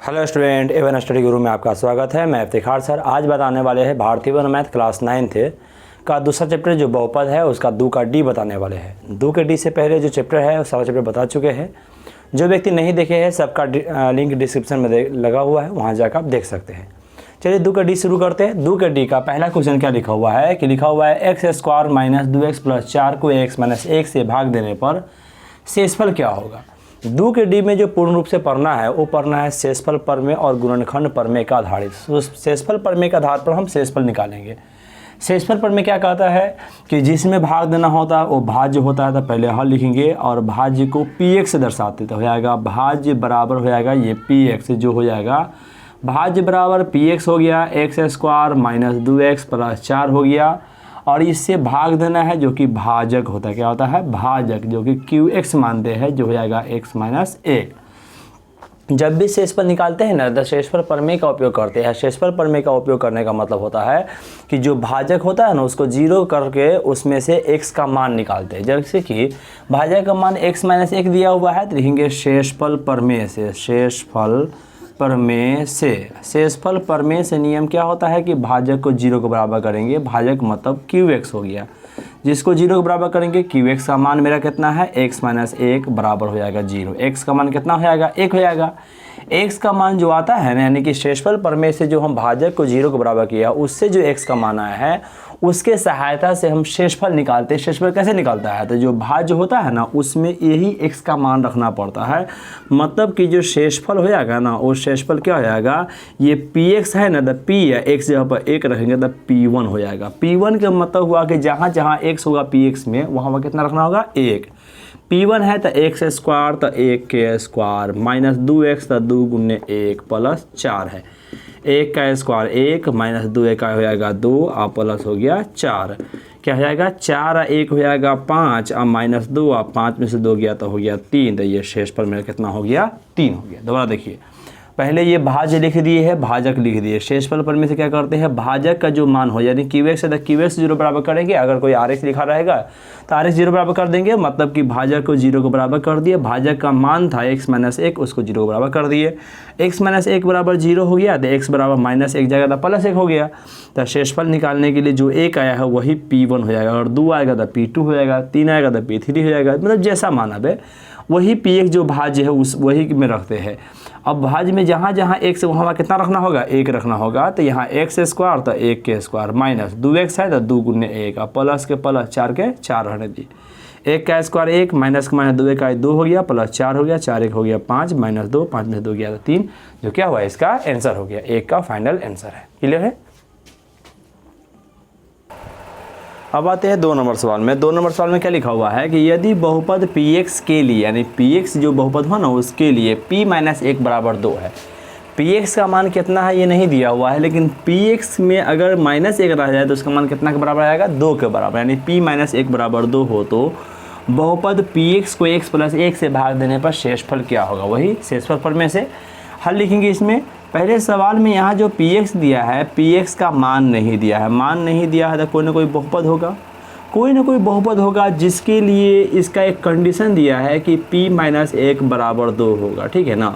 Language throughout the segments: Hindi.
हेलो स्टूडेंट, एवन स्टडी गुरु में आपका स्वागत है। मैं इफ्तिखार सर। आज बताने वाले हैं भारतीय वन मैथ क्लास 9th का दूसरा चैप्टर जो बहुपद है उसका 2 का डी बताने वाले हैं। 2 के डी से पहले जो चैप्टर है वो सारा चैप्टर बता चुके हैं। जो व्यक्ति नहीं देखे हैं सबका लिंक डिस्क्रिप्शन में लगा हुआ है, वहाँ जाकर आप देख सकते हैं। चलिए 2 का डी शुरू करते हैं। 2 के डी का पहला क्वेश्चन क्या लिखा हुआ है कि लिखा हुआ है x square minus 2x plus 4 को x माइनस 1 से भाग देने पर शेषफल क्या होगा। 2 के डी में जो पूर्ण रूप से पढ़ना है वो पढ़ना है शेषफल प्रमेय और गुणनखंड प्रमेय का आधारित। शेषफल प्रमेय के आधार पर हम शेषफल निकालेंगे। शेषफल प्रमेय क्या कहता है कि जिसमें भाग देना होता है वो भाज्य होता है, तो पहले हल लिखेंगे और भाज्य को px से दर्शाते तो हो जाएगा भाज्य बराबर हो जाएगा ये px जो हो जाएगा भाज्य बराबर px हो गया x square minus 2x plus 4 हो गया और इससे भाग देना है जो कि भाजक होता है। क्या होता है? भाजक, जो कि qx मानते हैं, जो हो जाएगा x माइनस 1। जब भी शेषफल निकालते हैं ना तो शेषफल प्रमेय का उपयोग करते हैं। शेषफल प्रमेय का उपयोग करने का मतलब होता है कि जो भाजक होता है ना उसको जीरो करके उसमें से x का मान निकालते हैं। जैसे कि भाजक का मान x माइनस 1 दिया हुआ है तो लिखेंगे शेषफल प्रमेय से। शेषफल प्रमेय से नियम क्या होता है कि भाजक को 0 के बराबर करेंगे। भाजक मतलब qx हो गया, जिसको 0 के बराबर करेंगे qx का मान मेरा कितना है x माइनस 1 बराबर हो जाएगा 0। x का मान कितना हो जाएगा? 1 हो जाएगा। x का मान जो आता है ना, यानी कि शेषफल प्रमेय से जो हम भाजक को 0 के बराबर किया उससे जो x का मान आया है उसके सहायता से हम शेषफल निकालते हैं। शेषफल कैसे निकालता है? तो जो भाज्य होता है ना उसमें यही x का मान रखना पड़ता है। मतलब कि जो शेषफल हो जाएगा ना वो शेषफल क्या हो जाएगा, ये px है ना तो p है, x जगह पर 1 रखेंगे तो p1 हो जाएगा। p1 का मतलब हुआ कि जहाँ जहाँ x होगा px में वहाँ कितना रखना होगा? 1। p1 है तो x स्क्वायर तो 1 के स्क्वायर माइनस 2x तो 2 गुने 1 प्लस 4 है। 1 का स्क्वायर 1 माइनस 2 का हो जाएगा 2 और प्लस हो गया 4। क्या हो जाएगा? 4 और 1 हो जाएगा 5 और माइनस 2 और 5 में से 2 गया तो हो गया 3। तो ये शेषफल मेरा कितना हो गया? 3 हो गया। दोबारा देखिए, पहले ये भाज्य लिख दिए है, भाजक लिख दिए। शेषफल प्रमेय से क्या करते हैं, भाजक का जो मान हो यानी qx है तो qx 0 बराबर करेंगे। अगर कोई rx लिखा रहेगा तो rx 0 बराबर कर देंगे, मतलब कि भाजक को 0 को बराबर कर दिए। भाजक का मान था x माइनस 1, उसको 0 को बराबर कर दिए। x माइनस 1 बराबर 0 हो गया तो x बराबर माइनस 1 जाएगा तो प्लस 1 हो गया। तो शेषफल निकालने के लिए जो 1 आया है वही p1 हो जाएगा, और 2 आएगा तो p2 हो जाएगा, 3 आएगा तो p3 हो जाएगा। मतलब जैसा मान है वही px जो भाज्य है उस वही में रखते हैं। अब भाज्य में जहाँ जहाँ x वहाँ कितना रखना होगा? 1 रखना होगा। तो यहाँ x स्क्वायर तो 1 के स्क्वायर माइनस 2x है तो 2 गुने 1 और प्लस के प्लस 4 के 4 रहने दिए। 1 का स्क्वायर 1 माइनस का माइनस 2 का 2 हो गया प्लस 4 हो गया, 4 1 हो गया 5 माइनस 2 5 में से 2 गया तो 3, जो क्या हुआ इसका आंसर हो गया। 1 का फाइनल आंसर है। क्लियर है? अब आते हैं 2 नंबर सवाल में। 2 नंबर सवाल में क्या लिखा हुआ है कि यदि बहुपद px के लिए, यानी px जो बहुपद हो ना उसके लिए p माइनस 1 बराबर 2 है। px का मान कितना है ये नहीं दिया हुआ है, लेकिन px में अगर माइनस 1 रह जाए तो उसका मान कितना के बराबर आएगा? 2 के बराबर। यानी p माइनस 1 बराबर 2 हो तो बहुपद px को x प्लस 1 से भाग देने पर शेषफल क्या होगा? वही शेषफल प्रमेय से हल लिखेंगे। इसमें पहले सवाल में यहाँ जो px दिया है, px का मान नहीं दिया है। मान नहीं दिया है तो कोई ना कोई बहुपद होगा, कोई ना कोई बहुपद होगा जिसके लिए इसका एक कंडीशन दिया है कि p माइनस 1 बराबर 2 होगा। ठीक है ना?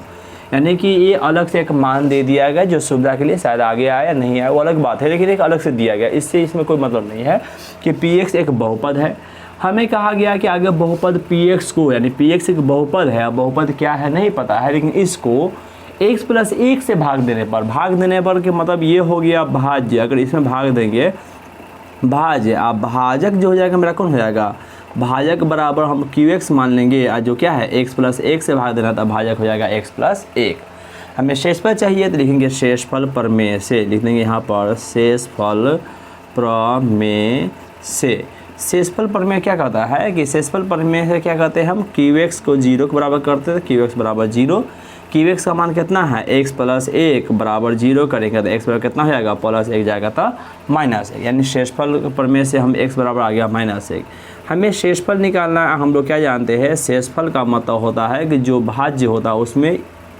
यानी कि ये अलग से एक मान दे दिया गया जो सुविधा के लिए, शायद आगे आया नहीं आया वो अलग बात है, लेकिन एक अलग से दिया गया। इससे इसमें कोई मतलब नहीं है कि px एक बहुपद है। हमें कहा गया कि आगे बहुपद px को, यानी px एक बहुपद है, बहुपद क्या है नहीं पता है, लेकिन इसको x प्लस 1 से भाग देने पर कि मतलब ये हो गया भाज्य। अगर इसमें भाग देंगे भाज्य, अब भाजक जो हो जाएगा मेरा कौन हो जाएगा? भाजक बराबर हम qx मान लेंगे, और जो क्या है x प्लस 1 से भाग देना था, भाजक हो जाएगा x प्लस 1। हमें शेषफल चाहिए तो लिखेंगे शेषफल प्रमेय से। लिख देंगे यहाँ पर शेषफल प्रमेय से। शेषफल प्रमेय क्या कहता है कि शेषफल प्रमेय से क्या कहते हैं हम, qx को 0 के बराबर करते हैं, qx बराबर 0। qx का मान कितना है? x प्लस 1 बराबर 0 करेंगे तो x बराबर कितना हो जाएगा? प्लस 1 जाएगा तो माइनस 1। यानी शेषफल प्रमेय से हम x बराबर आ गया माइनस 1। हमें शेषफल निकालना है। हम लोग क्या जानते हैं, शेषफल का मतलब होता है कि जो भाज्य होता है उसमें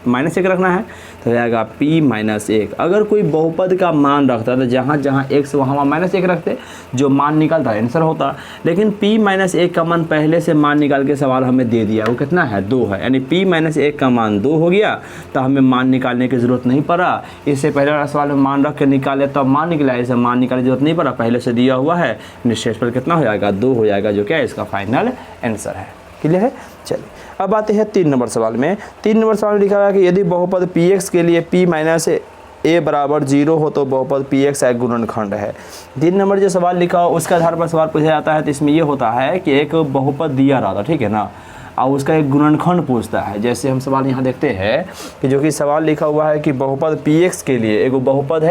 माइनस 1 रखना है तो हो जाएगा p माइनस 1। अगर कोई बहुपद का मान रखता है तो जहाँ जहाँ x वहाँ माइनस 1 रखते, जो मान निकलता है आंसर होता। लेकिन p माइनस 1 का मान पहले से मान निकाल के सवाल हमें दे दिया, वो कितना है 2 है, यानी p माइनस 1 का मान 2 हो गया तो हमें मान निकालने की ज़रूरत नहीं पड़ा। इससे पहले वाला सवाल में मान रख के निकाले तब मान निकला, इसे मान निकालने की जरूरत नहीं पड़ा, पहले से दिया हुआ है। शेषफल कितना हो जाएगा 2 हो जाएगा, जो क्या है इसका फाइनल आंसर है। क्लियर है। चलिए अब आते हैं 3 नंबर सवाल में। 3 नंबर सवाल में लिखा हुआ है कि यदि बहुपद px के लिए p माइनस a बराबर 0 हो तो बहुपद px एक गुणनखंड है। 3 नंबर जो सवाल लिखा हो उसके आधार पर सवाल पूछा जाता है। तो इसमें ये होता है कि एक बहुपद दिया रहा था, ठीक है ना, और उसका एक गुणनखंड पूछता है। जैसे हम सवाल यहाँ देखते हैं कि जो कि सवाल लिखा हुआ है कि बहुपद px के लिए एक बहुपद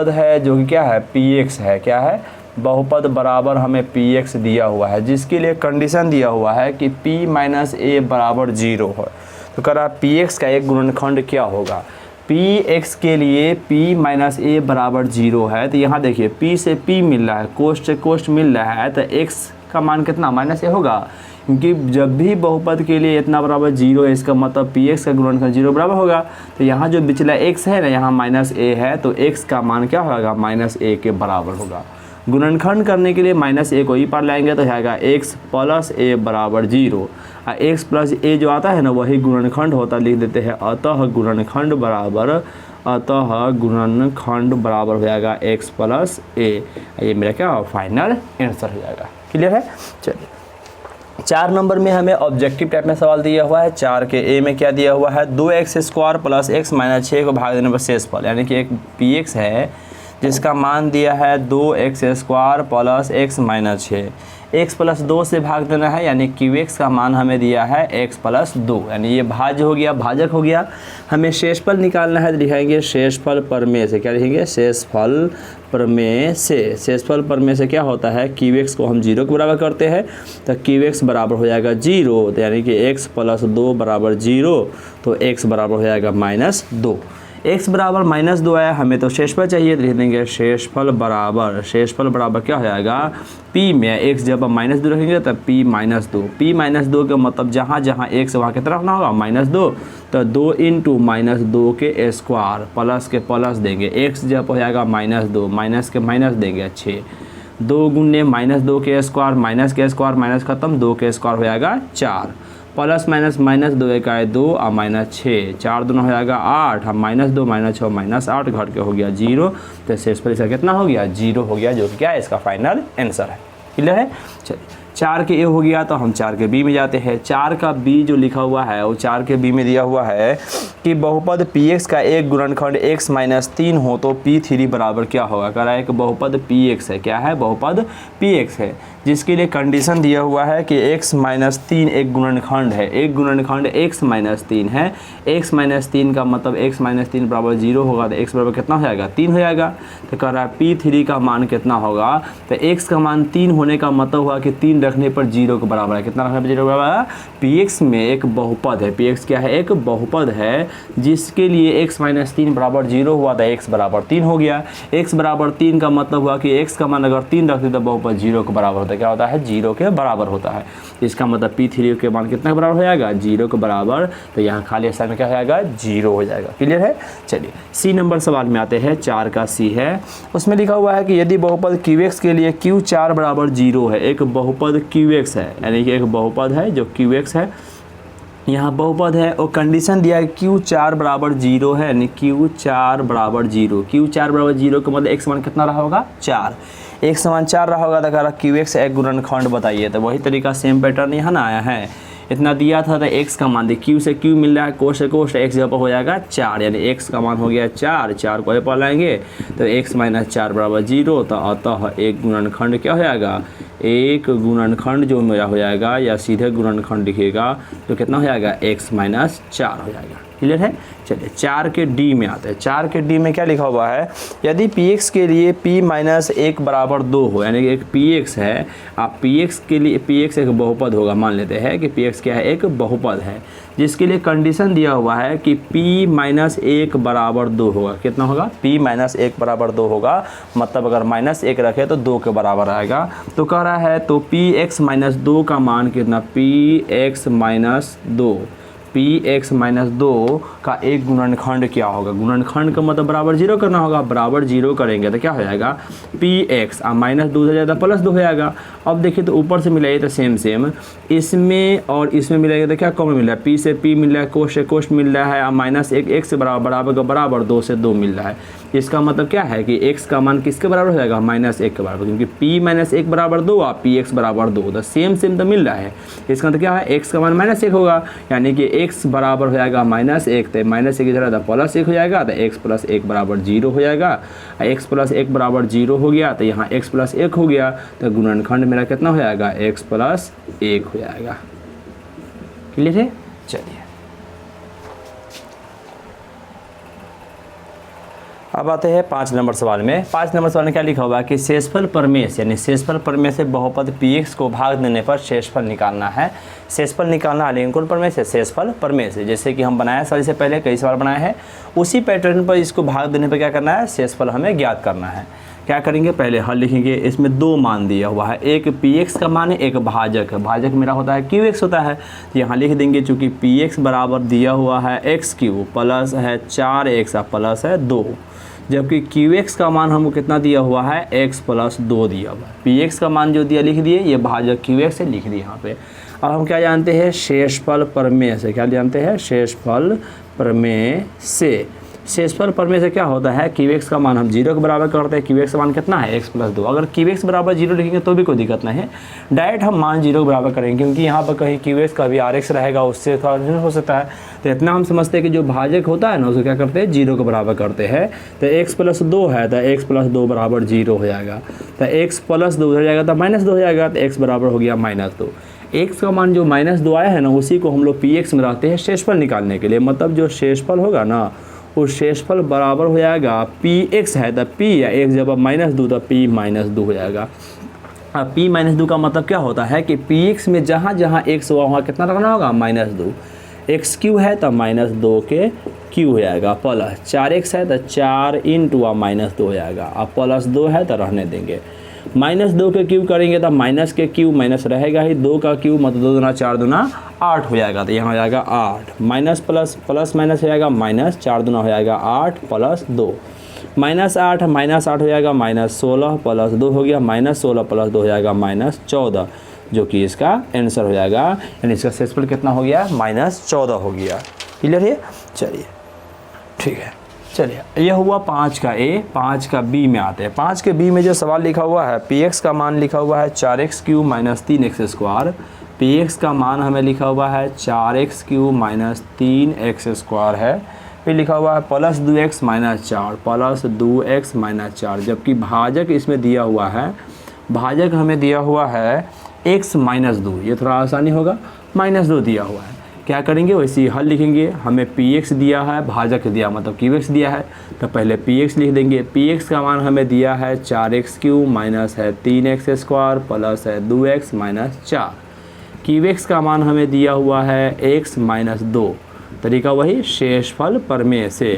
है जो कि क्या है px है, क्या है बहुपद बराबर हमें px दिया हुआ है, जिसके लिए कंडीशन दिया हुआ है कि p माइनस a बराबर 0 है। तो कह रहा px का एक गुणनखंड क्या होगा। px के लिए p माइनस a बराबर 0 है तो यहाँ देखिए p से p मिल रहा है, कोष्ठ से कोष्ठ मिल रहा है, तो x का मान कितना माइनस a होगा, क्योंकि जब भी बहुपद के लिए इतना बराबर 0 है इसका मतलब px का गुणनखंड 0 बराबर होगा। तो यहाँ जो पिछला x है ना, यहाँ माइनस a है तो x का मान क्या होगा माइनस a के बराबर होगा। गुणनखंड करने के लिए माइनस a को ही पार लाएंगे तो आएगा x प्लस a बराबर 0। x प्लस a जो आता है ना वही गुणनखंड होता, लिख देते हैं अतः गुणनखंड बराबर हो जाएगा x प्लस a। ये मेरा क्या फाइनल आंसर हो जाएगा। क्लियर है। चलिए 4 नंबर में हमें ऑब्जेक्टिव टाइप में सवाल दिया हुआ है। 4 के ए में क्या दिया हुआ है 2x² प्लस x माइनस 6 को भाग देने पर शेषफल, यानी कि एक px है जिसका मान दिया है 2x² plus x minus 6, x plus 2 से भाग देना है, यानी qx का मान हमें दिया है x प्लस 2, यानी ये भाज्य हो गया, भाजक हो गया। हमें शेषफल निकालना है तो लिखेंगे शेषफल परमेय से, क्या लिखेंगे शेषफल परमेय से। शेषफल परमेय से क्या होता है qx को हम 0 के बराबर करते हैं तो qx बराबर हो जाएगा 0, तो यानी कि x प्लस 2 बराबर 0, तो x बराबर हो जाएगा -2। x बराबर -2 आया, हमें तो शेषफल चाहिए तो लिख देंगे शेषफल बराबर क्या हो जाएगा p में x जब हम -2 रखेंगे तब p -2 का मतलब जहाँ जहाँ x वहाँ कितना रखना होगा -2, तो 2 इंटू -2 के स्क्वायर प्लस के प्लस देंगे, x जब हो जाएगा -2 माइनस के माइनस देंगे 6, 2 गुने -2 के स्क्वायर माइनस के स्क्वायर माइनस खत्म, 2 के स्क्वायर हो जाएगा 4, प्लस माइनस -2 एक आए 2 और -6, 4 दूना हो जाएगा 8, हम -2 -6 -8 घट के हो गया 0, तो शेषफल इसका कितना हो गया 0 हो गया, जो कि क्या है इसका फाइनल आंसर है। क्लियर है। चलिए 4 के ए हो गया तो हम 4 के बी में जाते हैं। 4 का बी जो लिखा हुआ है वो 4 के बी में दिया हुआ है कि बहुपद px का एक गुणनखंड x माइनस 3 हो तो p3 बराबर क्या होगा। कह रहा है कि बहुपद px है, क्या है बहुपद px है, जिसके लिए कंडीशन दिया हुआ है कि x माइनस 3 एक गुणनखंड है, एक गुणनखंड x माइनस 3 है। x माइनस 3 का मतलब x माइनस 3 बराबर 0 होगा तो x बराबर कितना हो जाएगा 3 हो जाएगा। तो कह रहा है p3 का मान कितना होगा, तो x का मान 3 होने का मतलब हुआ कि 3 रखने पर 0 के बराबर है। कितना रखने पर 0 के बराबर है, px में एक बहुपद है, px क्या है एक बहुपद है जिसके लिए x माइनस 3 बराबर 0 हुआ था, x बराबर 3 हो गया। x बराबर 3 का मतलब हुआ कि x का मान अगर 3 रखते तो बहुपद 0 के बराबर होता है, क्या होता है 0 के बराबर होता है। इसका मतलब p3 के मान कितना के बराबर हो जाएगा 0 के बराबर, तो यहाँ खाली स्थान में क्या हो जाएगा 0 हो जाएगा। क्लियर है। चलिए सी नंबर सवाल में आते हैं। 4 का सी है, उसमें लिखा हुआ है कि यदि बहुपद qx के लिए q4 बराबर 0 है, एक बहुपद qx है, यानी कि एक बहुपद है जो qx है, यहाँ बहुपद है और कंडीशन दिया है q4 बराबर 0 है, यानी q4 बराबर 0, q4 बराबर 0 का मतलब x मान कितना रहा होगा 4, x समान 4 रहा होगा तो कह रहा qx एक गुणनखंड बताइए। तो वही तरीका सेम पैटर्न यहाँ ना आया है, इतना दिया था तो x का मान देखिए q से q मिल रहा है, कोष से कोष, x जगह पर हो जाएगा 4, यानी x का मान हो गया 4, 4 को पर लाएंगे तो x माइनस 4 बराबर 0, तो अतः एक गुणनखंड क्या हो जाएगा, एक गुणनखंड जो मेरा हो जाएगा या सीधे गुणनखंड लिखिएगा तो कितना हो जाएगा x माइनस 4 हो जाएगा। क्लियर है। चलिए 4 के डी में आते हैं। 4 के डी में क्या लिखा हुआ है, यदि px के लिए p माइनस 1 बराबर 2 हो, यानी कि एक px है, आप px के लिए px एक बहुपद होगा, मान लेते हैं कि px क्या है एक बहुपद है, जिसके लिए कंडीशन दिया हुआ है कि p माइनस 1 बराबर 2 होगा। कितना होगा p माइनस 1 बराबर 2 होगा, मतलब अगर माइनस 1 रखे तो 2 के बराबर आएगा। तो कह रहा है तो px माइनस 2 का मान कितना, px minus 2, P x minus 2 का एक गुणनखंड क्या होगा। गुणनखंड का मतलब बराबर जीरो करना होगा, बराबर जीरो करेंगे तो क्या हो जाएगा पी एक्स माइनस 2 से ज़्यादा प्लस 2 हो जाएगा। अब देखिए तो ऊपर से मिलाइए तो सेम सेम, इसमें और इसमें मिलाइए तो क्या कॉमन मिल रहा है, पी से पी मिल रहा है, कोश से कोश मिल रहा है, माइनस एक से बराबर का बराबर 2 से 2 मिल रहा है। इसका मतलब क्या है कि x का मान किसके बराबर हो जाएगा, -1 के बराबर, क्योंकि p माइनस 1 बराबर 2 और px बराबर 2, तो सेम तो मिल रहा है। इसका मतलब क्या है, x का मान -1 होगा, यानी कि x बराबर हो जाएगा -1, तो -1 की जगह +1 हो जाएगा, तो x + 1 बराबर 0 हो जाएगा। x + 1 बराबर 0 हो गया तो यहाँ x + 1 हो गया, तो गुणनखंड मेरा कितना हो जाएगा, x + 1 हो जाएगा। क्लियर है। चलिए अब आते हैं 5 नंबर सवाल में। 5 नंबर सवाल में क्या लिखा हुआ है कि शेषफल प्रमेय से, यानी शेषफल प्रमेय से बहुपद px को भाग देने पर शेषफल निकालना है। शेषफल निकालना है, लेकिन कौन प्रमेय से, शेषफल प्रमेय से। जैसे कि हम बनाया सवाल से पहले कई सवाल बनाए हैं, उसी पैटर्न पर इसको भाग देने पर क्या करना है, शेषफल हमें ज्ञात करना है। क्या करेंगे, पहले हल लिखेंगे। इसमें 2 मान दिया हुआ है, एक px का मान है, एक भाजक है। भाजक मेरा होता है qx होता है, तो यहाँ लिख देंगे चूँकि px बराबर दिया हुआ है x³ प्लस है 4x प्लस है 2, जबकि qx का मान हमको कितना दिया हुआ है, x + 2 दिया हुआ है। px का मान जो दिया लिख दिए, ये भाजक qx से लिख दिए यहाँ पे। अब हम क्या जानते हैं, शेषफल प्रमेय से। क्या जानते हैं, शेषफल प्रमेय से। शेषफल प्रमेय से क्या होता है, qx का मान हम 0 के बराबर करते हैं। qx का मान कितना है, x + 2। अगर qx बराबर 0 लिखेंगे तो भी कोई दिक्कत नहीं है, डायरेक्ट हम मान 0 के बराबर करेंगे, क्योंकि यहाँ पर कहीं qx का भी rx रहेगा, उससे थोड़ा नहीं हो सकता है। तो इतना हम समझते हैं कि जो भाजक होता है ना, उसको क्या करते हैं, 0 के बराबर करते हैं। तो x + 2 है, तो x + 2 बराबर 0 हो जाएगा, तो x + 2 हो जाएगा, तो -2 हो जाएगा, तो x बराबर हो गया -2। x का मान जो -2 आया है ना, उसी को हम लोग px में रखते हैं शेषफल निकालने के लिए। मतलब जो शेषफल होगा ना, उस शेषफल बराबर हो जाएगा px है, तो p या x जब -2 तो p -2 हो जाएगा। अब p -2 का मतलब क्या होता है कि px में जहाँ जहाँ x हुआ वहाँ कितना रखना होगा, -2। x³ है तो -2 के क्यू हो जाएगा, प्लस 4x है तो 4 × -2 हो जाएगा, अब +2 है तो रहने देंगे। -2 के क्यूब करेंगे तो माइनस के क्यूब माइनस रहेगा ही, 2 का क्यूब मतलब 2 दूना 4 दूना 8 हो जाएगा, तो यहाँ हो जाएगा 8, माइनस प्लस माइनस हो जाएगा माइनस, 4 दूना हो जाएगा 8 + 2, -8 हो जाएगा -16 + 2 हो गया, -16 + 2 हो जाएगा -14, जो कि इसका आंसर हो जाएगा। यानी इसका शेषफल कितना हो गया, -14 हो गया। क्लियर है। चलिए ठीक है, चलिए यह हुआ 5 का ए। 5 का बी में आते हैं। 5 के बी में जो सवाल लिखा हुआ है, px का मान लिखा हुआ है 4x³ - 3x²। px का मान हमें लिखा हुआ है 4x³ - 3x² है। फिर लिखा हुआ है +2x - 4 +2x - 4, जबकि भाजक इसमें दिया हुआ है, भाजक हमें दिया हुआ है x - 2, ये थोड़ा आसानी होगा, -2 दिया हुआ है। क्या करेंगे, वैसे ही हल लिखेंगे। हमें px दिया है, भाजक दिया मतलब qx दिया है, तो पहले px लिख देंगे। px का मान हमें दिया है 4x³ - 3x² प्लस है 2x - 4। qx का मान हमें दिया हुआ है x - 2। तरीका वही, शेषफल प्रमेय से।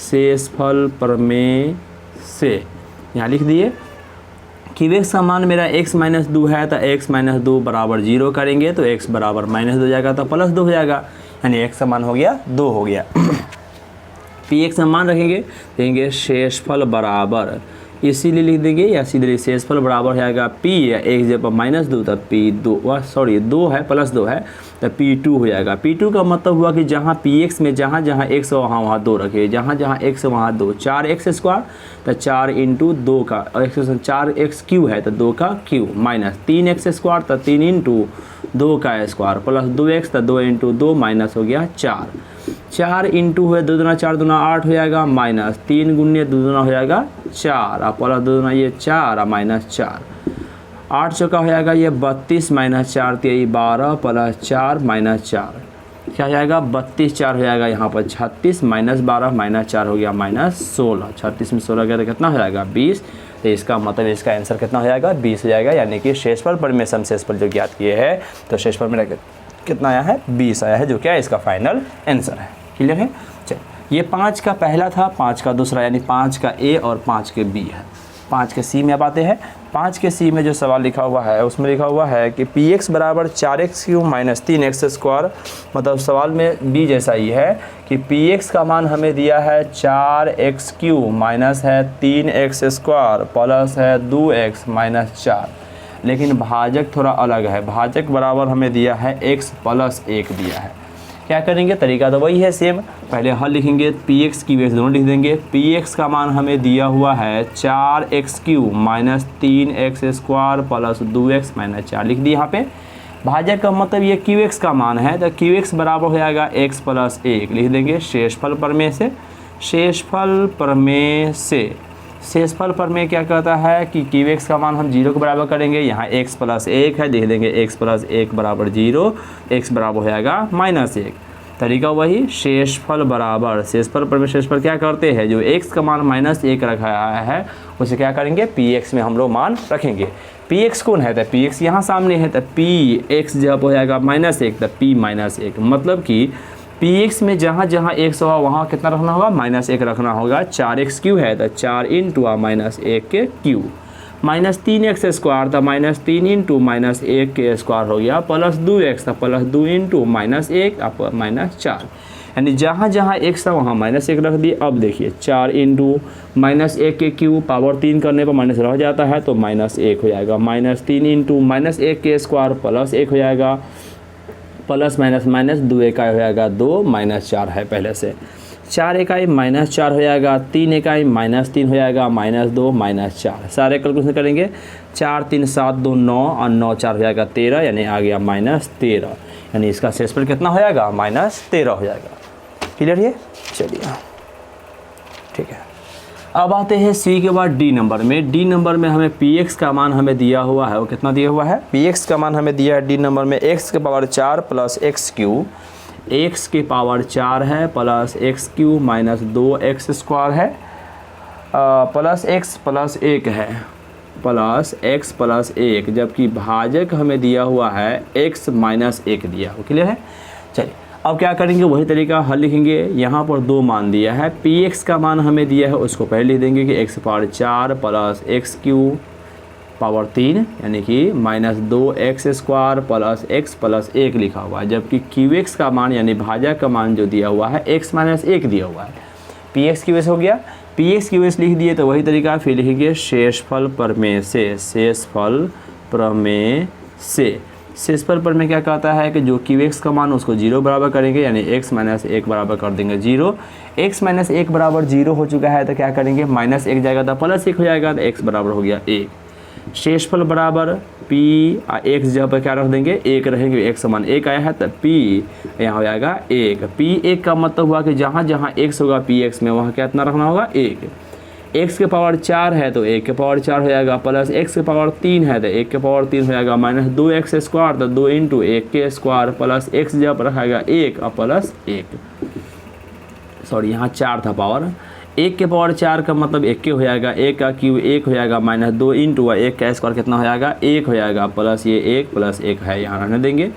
शेषफल प्रमेय से यहाँ लिख दिए। qx का मान मेरा x - 2 है, तो x - 2 बराबर 0 करेंगे तो x बराबर -2 हो जाएगा, तो +2 हो जाएगा, यानी x का मान हो गया 2 हो गया। px का मान रखेंगे, देंगे शेषफल बराबर, इसीलिए लिख देंगे या सीधे शेषफल बराबर हो जाएगा p या x जब -2 तब p 2 है +2 है तो p2 हो जाएगा। p2 का मतलब हुआ कि जहाँ px में जहाँ जहाँ x है वहाँ 2 रखे, जहाँ जहाँ x है वहाँ 2, 4x² तो 4 × 2 का 4x³ है तो 2 का क्यूब, माइनस 3x² तो 3 × 2 का स्क्वायर, प्लस 2x तो 2 × 2 माइनस हो गया 4 × 2 है 2 दूना 4 दूना 8 हो जाएगा, माइनस 3 × 2 दूना हो जाएगा 4 और प्लस 2 दूना ये 4 और -4, 8 चौका हो जाएगा ये 32 - 4 3 12 प्लस 4 -4, क्या हो जाएगा 32 4 हो जाएगा यहाँ पर 36 -12 -4 हो गया -16, 36 में 16 गया तो कितना हो जाएगा 20। तो इसका मतलब इसका आंसर कितना हो जाएगा 20 हो जाएगा। यानी कि शेषफल प्रमेय से हम शेषफल जो ज्ञात किए हैं, तो शेषफल में कितना आया है 20 आया है, जो क्या है इसका फाइनल आंसर है। क्लियर है। चलिए ये 5 का पहला था, 5 का दूसरा, यानी 5 का ए और 5 के बी है। 5 के सी में अब आते हैं। 5 के सी में जो सवाल लिखा हुआ है उसमें लिखा हुआ है कि पी एक्स बराबर 4x³ माइनस 3x²। मतलब सवाल में बी जैसा ही है कि पी एक्स का मान हमें दिया है 4x³ माइनस है 3x² प्लस है 2x माइनस 4, लेकिन भाजक थोड़ा अलग है। भाजक बराबर हमें दिया है x प्लस 1 दिया है। क्या करेंगे, तरीका तो वही है सेम। पहले हल लिखेंगे, पी एक्स की वैल्यू दोनों लिख देंगे। पी एक्स का मान हमें दिया हुआ है 4x³ minus 3x² plus 2x minus 4 लिख दिया यहाँ पे। भाजक का मतलब ये क्यू एक्स का मान है, तो क्यू एक्स बराबर हो जाएगा x प्लस 1 लिख देंगे। शेषफल प्रमेय से, शेषफल प्रमेय से, शेषफल प्रमेय क्या कहता है कि क्यू एक्स का मान हम 0 के बराबर करेंगे। यहाँ x प्लस 1 है, लिख देंगे x प्लस 1 बराबर 0, x बराबर हो जाएगा माइनस 1। तरीका वही, शेषफल बराबर, शेषफल प्रमेय शेषफल क्या करते हैं, जो x का मान माइनस 1 रखा है उसे क्या करेंगे, पी एक्स में हम लोग मान रखेंगे। पी एक्स कौन है, तो पी एक्स यहाँ सामने है, तो पी एक्स जब हो जाएगा माइनस 1 तो पी माइनस 1, मतलब कि पी एक्स में जहाँ जहाँ x होगा वहाँ कितना रखना होगा, माइनस 1 रखना होगा। 4x³ है तो 4 इंटू माइनस 1 के क्यू, माइनस 3x² था माइनस 3 इंटू माइनस 1 के स्क्वायर हो गया, प्लस 2x था प्लस 2 इंटू माइनस 1 माइनस 4, यानी जहाँ जहाँ x था वहाँ माइनस 1 रख दिए। अब देखिए 4 इंटू माइनस 1 के क्यू, पावर 3 करने पर माइनस रह जाता है तो माइनस 1 हो जाएगा, माइनस 3 इंटू माइनस 1 के स्क्वायर प्लस 1 हो जाएगा, प्लस माइनस माइनस 2 इकाई हो जाएगा 2 माइनस 4 है पहले से, 4 इकाई माइनस 4 हो जाएगा, 3 इकाई माइनस 3 हो जाएगा, माइनस 2 माइनस 4। सारे कैलकुलेशन करेंगे, 4 3 7 2 9 और 9 4 हो जाएगा 13, यानी आ गया माइनस 13, यानी इसका शेषफल कितना हो जाएगा, माइनस 13 हो जाएगा। क्लियर है, चलिए ठीक है। अब आते हैं सी के बाद डी नंबर में। डी नंबर में हमें पी एक्स का मान हमें दिया हुआ है, वो कितना दिया हुआ है, पी एक्स का मान हमें दिया है डी नंबर में x के पावर 4 प्लस x³ x के पावर 4 है प्लस x³ माइनस 2x² है प्लस x प्लस 1 है प्लस x प्लस 1, जबकि भाजक हमें दिया हुआ है x माइनस 1 दिया हुआ। क्लियर है, चलिए अब क्या करेंगे, वही तरीका हल लिखेंगे। यहाँ पर 2 मान दिया है, पी एक्स का मान हमें दिया है उसको पहले लिख देंगे कि x power 4 plus x³ power 3 यानी कि minus 2x² plus x plus 1 लिखा हुआ है, जबकि क्यू एक्स का मान यानी भाजक का मान जो दिया हुआ है x माइनस 1 दिया हुआ है। पी एक्स क्यू एस हो गया, पी एक्स क्यू एस लिख दिए, तो वही तरीका फिर लिखेंगे शेषफल प्रमेय से, शेषफल प्रमेय से। शेषफल प्रमेय क्या कहता है कि जो क्यू एक्स का मान उसको 0 बराबर करेंगे, यानी x माइनस 1 बराबर कर देंगे 0। x माइनस 1 बराबर 0 हो चुका है तो क्या करेंगे, माइनस 1 जाएगा तो प्लस 1 हो जाएगा, तो x बराबर हो गया 1। शेषफल बराबर p x जगह पर क्या रख देंगे, 1 रहेंगे, x समान 1 आया है तो p यहाँ हो जाएगा 1। p 1 का मतलब हुआ कि जहाँ जहाँ x होगा पी एक्स में वहाँ कितना रखना होगा 1। x के पावर 4 है तो 1 के पावर 4 हो जाएगा, प्लस x के पावर 3 है तो 1 के पावर 3 हो जाएगा, माइनस 2x² तो 2 इंटू 1 के स्क्वायर प्लस x जब रखेगा 1 और प्लस 1, सॉरी यहाँ 4 था पावर, 1 के पावर 4 का मतलब 1 के हो जाएगा, 1 का क्यूब 1 हो जाएगा, माइनस 2 इंटू 1 का स्क्वायर कितना हो जाएगा 1 हो जाएगा, प्लस ये 1 प्लस 1 है यहाँ रहने देंगे।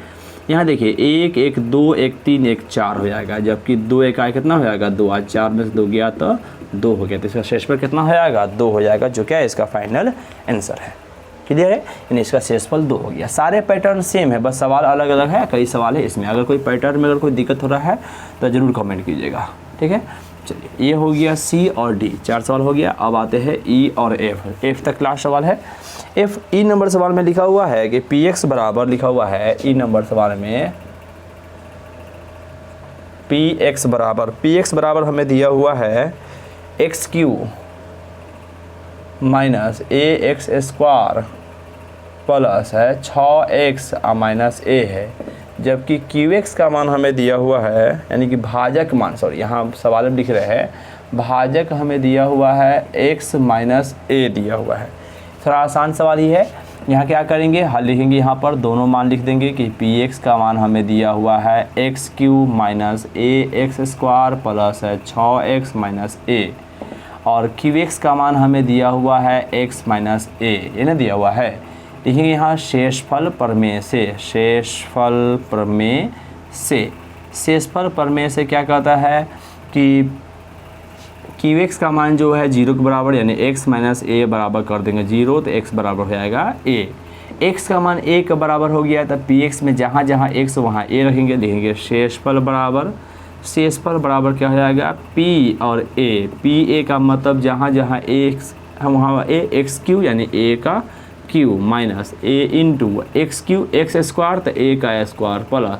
यहाँ देखिए 1 1 2 1 3 1 4 हो जाएगा, जबकि 2 इकाई कितना हो जाएगा 2, आज 4 में से 2 गया तो 2 हो गया, तो इसका शेषफल कितना हो जाएगा 2 हो जाएगा, जो क्या है इसका फाइनल आंसर है। क्लियर है, यानी इसका शेषफल 2 हो गया। सारे पैटर्न सेम है, बस सवाल अलग अलग है, कई सवाल है इसमें। अगर कोई पैटर्न में अगर कोई दिक्कत हो रहा है तो ज़रूर कमेंट कीजिएगा, ठीक है। चलिए ये हो गया सी और डी, 4 सवाल हो गया। अब आते हैं ई और एफ। एफ तक लास्ट सवाल है। एफ ई नंबर सवाल में लिखा हुआ है कि पी एक्स बराबर लिखा हुआ है ई नंबर सवाल में पी एक्स बराबर हमें दिया हुआ है x³ माइनस ax² प्लस है 6x माइनस a है, जबकि qx का मान हमें दिया हुआ है, यानी कि भाजक मान, सॉरी यहाँ सवाल में लिख रहे हैं भाजक हमें दिया हुआ है x माइनस a दिया हुआ है। थोड़ा आसान सवाल ही है। यहाँ क्या करेंगे, हल लिखेंगे, यहाँ पर दोनों मान लिख देंगे कि px का मान हमें दिया हुआ है x³ माइनस ax² प्लस है 6x माइनस a, और qx का मान हमें दिया हुआ है x माइनस a, ये ना दिया हुआ है। लिखेंगे यहाँ शेषफल प्रमेय से, शेषफल प्रमेय से। शेषफल प्रमेय से क्या कहता है कि क्यू एक्स का मान जो है 0 के बराबर यानी x माइनस ए बराबर कर देंगे 0 तो x बराबर हो जाएगा a। x का मान a के बराबर हो गया तब पी एक्स में जहाँ जहाँ x वहाँ a रखेंगे, लिखेंगे शेषफल बराबर क्या हो जाएगा p और a। p a का मतलब जहाँ जहाँ x हम वहाँ a x क्यू यानी a का Q minus a into x Q x square तो a का स्क्वायर प्लस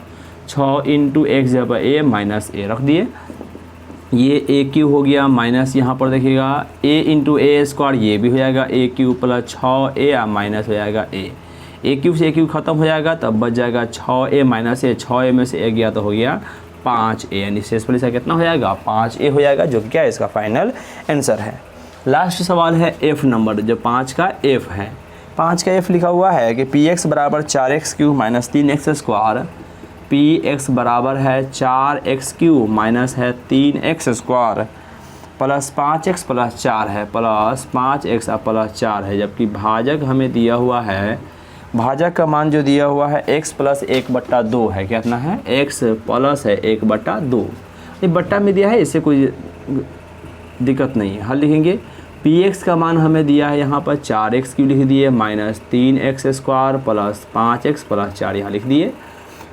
6 इंटू एक्स जब a माइनस a रख दिए, ये ए क्यू हो गया माइनस यहाँ पर देखिएगा ए इंटू ए स्क्वायर, ये भी हो जाएगा ए क्यू प्लस 6a माइनस हो जाएगा ए क्यू से ए क्यू खत्म हो जाएगा तब बच जाएगा 6a माइनस ए, 6a में से a गया तो हो गया 5a यानी शेषफल इसका कितना हो जाएगा 5a हो जाएगा, जो कि क्या है इसका फाइनल आंसर है। लास्ट सवाल है f नंबर, जो 5 का f है। 5 का f लिखा हुआ है कि पी एक्स बराबर 4x Q minus 3x square, P x बराबर है 4x क्यू माइनस है 3x square plus 5x plus 4 है प्लस 5x प्लस 4 है, जबकि भाजक हमें दिया हुआ है, भाजक का मान जो दिया हुआ है x प्लस 1/2 है। कितना है x प्लस है 1/2, ये बट्टा में दिया है, इससे कोई दिक्कत नहीं है। हल लिखेंगे पी एक्स का मान हमें दिया है यहाँ पर 4x क्यू लिख दिए minus 3x square plus 5x plus 4 यहाँ लिख दिए।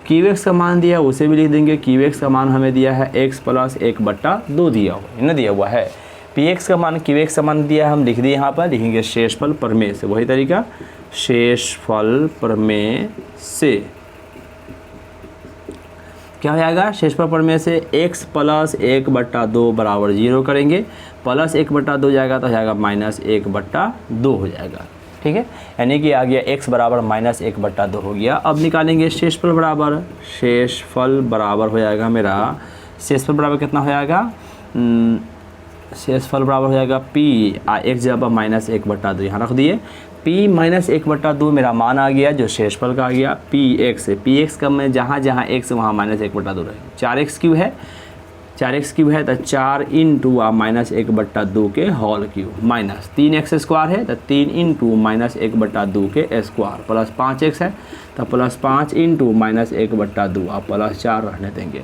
क्यू एक्स का मान दिया उसे भी लिख देंगे, क्यू एक्स का मान हमें दिया है x प्लस 1/2 दिया हुआ है। पी एक्स का मान क्यू एक्स का मान दिया है, हम लिख दिए यहाँ पर, लिखेंगे शेषफल प्रमेय से, वही तरीका शेषफल प्रमेय से क्या हो जाएगा, शेषफल प्रमेय से x प्लस 1/2 बराबर 0 करेंगे, प्लस 1/2 जाएगा तो हो जाएगा माइनस 1/2 हो जाएगा। ठीक है, यानी कि आ गया x बराबर माइनस 1/2 हो गया। अब निकालेंगे शेषफल बराबर, शेषफल बराबर हो जाएगा मेरा, शेषफल बराबर कितना हो जाएगा, शेषफल बराबर हो जाएगा p x जब माइनस 1/2 यहाँ रख दिए, p माइनस 1/2 मेरा मान आ गया जो शेषफल का आ गया पी एक्स का में जहाँ जहाँ x वहाँ माइनस 1/2 रहेगा। 4x क्यू है तो 4 इंटू माइनस 1/2 के whole Q minus 3x square है तो 3 इंटू माइनस 1/2 के स्क्वायर प्लस 5x है तो प्लस 5 इंटू माइनस 1/2 आप प्लस 4 रहने देंगे।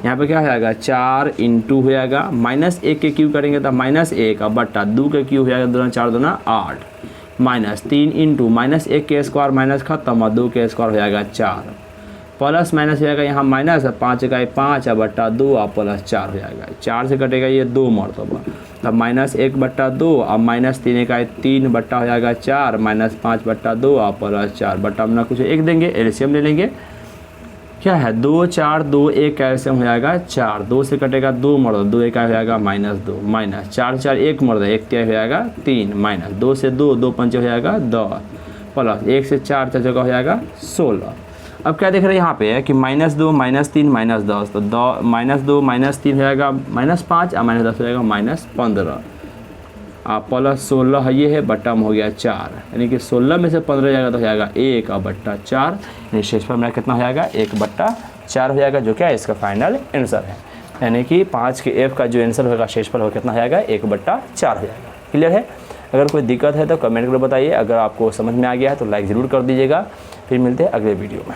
यहाँ पे क्या हो जाएगा 4 इंटू हो जाएगा माइनस 1 के क्यू करेंगे तो माइनस 1/2 के क्यू हो जाएगा, 2 4 2 8 माइनस 3 इंटू माइनस 1 के स्क्वायर माइनस खत्म और 2 के स्क्वायर हो जाएगा 4 प्लस माइनस हो जाएगा यहाँ माइनस 5 का 5/2 और प्लस 4 हो जाएगा, 4 से कटेगा ये 2 मरतबा तब माइनस 1/2 और माइनस 3 का 3 बट्टा हो जाएगा 4 माइनस 5/2 और प्लस 4 बट्टा में ना कुछ 1 देंगे, एलसीएम ले लेंगे, क्या है 2 4 2 1 का एलसीएम हो जाएगा 4, 2 से कटेगा 2 मर्द 2 1 हो जाएगा माइनस 2 माइनस 4 4 1 मर्द 1 हो जाएगा 3 माइनस 2 से 2 2 5 हो जाएगा 10 प्लस 1 से 4 4 जगह हो जाएगा 16। अब क्या देख रहे हैं यहाँ पे है कि माइनस 2 माइनस 3 माइनस 10 तो माइनस 2 माइनस 3 हो जाएगा माइनस 5 और माइनस 10 हो जाएगा माइनस 15 प्लस 16 ये है बट्टा में हो गया 4, यानी कि 16 में से 15 जाएगा तो हो जाएगा 1/4, यानी शेषफल मेरा कितना हो जाएगा 1/4 हो जाएगा, जो क्या है इसका फाइनल आंसर है। यानी कि 5 के f का जो आंसर होगा शेषफल हो कितना हो जाएगा 1/4 हो जाएगा। क्लियर है? अगर कोई दिक्कत है तो कमेंट करके बताइए, अगर आपको समझ में आ गया है तो लाइक ज़रूर कर दीजिएगा। फिर मिलते हैं अगले वीडियो में।